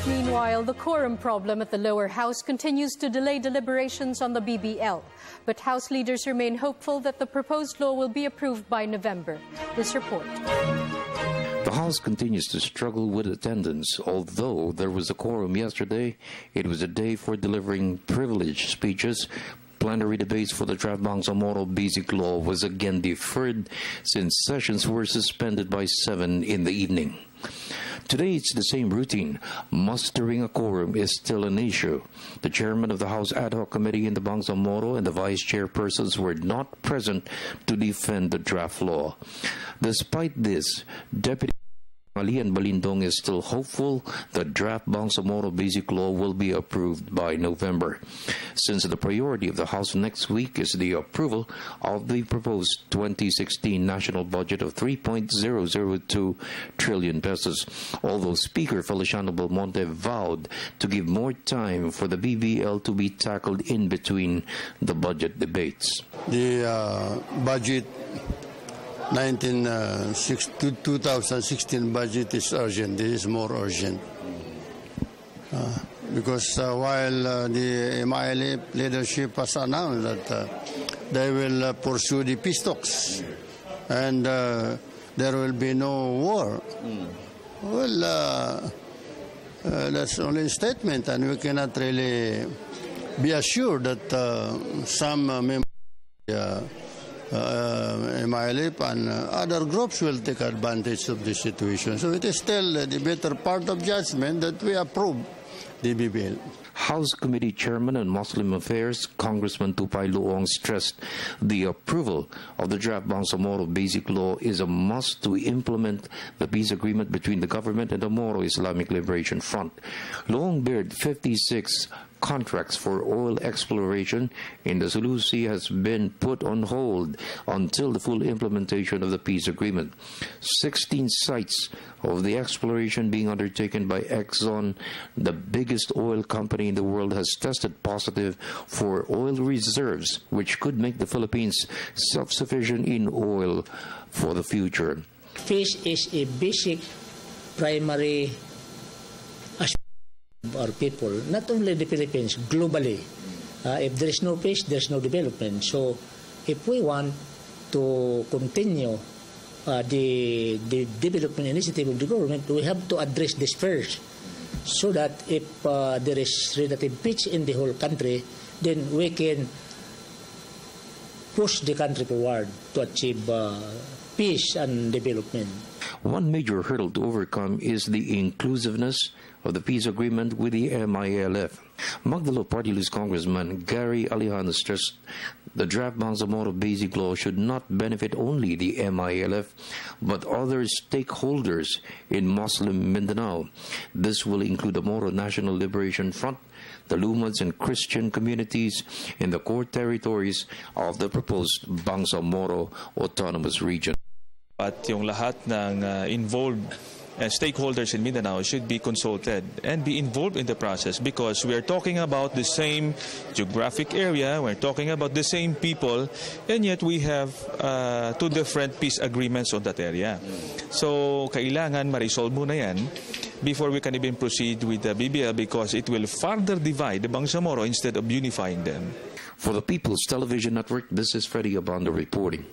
Meanwhile, the quorum problem at the lower house continues to delay deliberations on the BBL. But House leaders remain hopeful that the proposed law will be approved by November. This report. The House continues to struggle with attendance. Although there was a quorum yesterday, it was a day for delivering privileged speeches. Plenary debates for the draft Bangsamoro Basic Law was again deferred since sessions were suspended by 7 in the evening. Today it's the same routine. Mustering a quorum is still an issue. The chairman of the House Ad Hoc Committee in the Bangsamoro and the vice chairpersons were not present to defend the draft law. Despite this, Deputy Alian Balindong is still hopeful that draft Bangsamoro Basic Law will be approved by November. Since the priority of the House next week is the approval of the proposed 2016 national budget of 3.002 trillion pesos, although Speaker Feliciano Belmonte vowed to give more time for the BBL to be tackled in between the budget debates. The budget 2016 budget is urgent. This is more urgent. Because while the MILF leadership has announced that they will pursue the peace talks and there will be no war, well, that's only a statement, and we cannot really be assured that some members MILF and other groups will take advantage of the situation. So it is still the better part of judgment that we approve the BBL. House Committee Chairman on Muslim Affairs, Congressman Tupay Luong, stressed the approval of the draft Bangsamoro Basic Law is a must to implement the peace agreement between the government and the Moro Islamic Liberation Front. Luong bared 56 contracts for oil exploration in the Sulu Sea has been put on hold until the full implementation of the peace agreement. 16 sites of the exploration being undertaken by Exxon, the biggest oil company in the world, has tested positive for oil reserves, which could make the Philippines self-sufficient in oil for the future. Fish is a basic primary our people, not only the Philippines, globally. If there is no peace, there is no development. So if we want to continue the development initiative of the government, we have to address this first, so that if there is relative peace in the whole country, then we can push the country forward to achieve peace and development. One major hurdle to overcome is the inclusiveness of the peace agreement with the MILF. Magdalo Party List Congressman Gary Alejandro stressed the draft Bangsamoro Basic Law should not benefit only the MILF but other stakeholders in Muslim Mindanao. This will include the Moro National Liberation Front, the Lumads and Christian communities in the core territories of the proposed Bangsamoro Autonomous Region. At yung lahat ng involved stakeholders in Mindanao should be consulted and be involved in the process, because we are talking about the same geographic area, we're talking about the same people, and yet we have two different peace agreements on that area. So kailangan ma-resolve muna yan before we can even proceed with the BBL, because it will further divide the Bangsamoro instead of unifying them. For the People's Television Network, this is Freddie Abando reporting.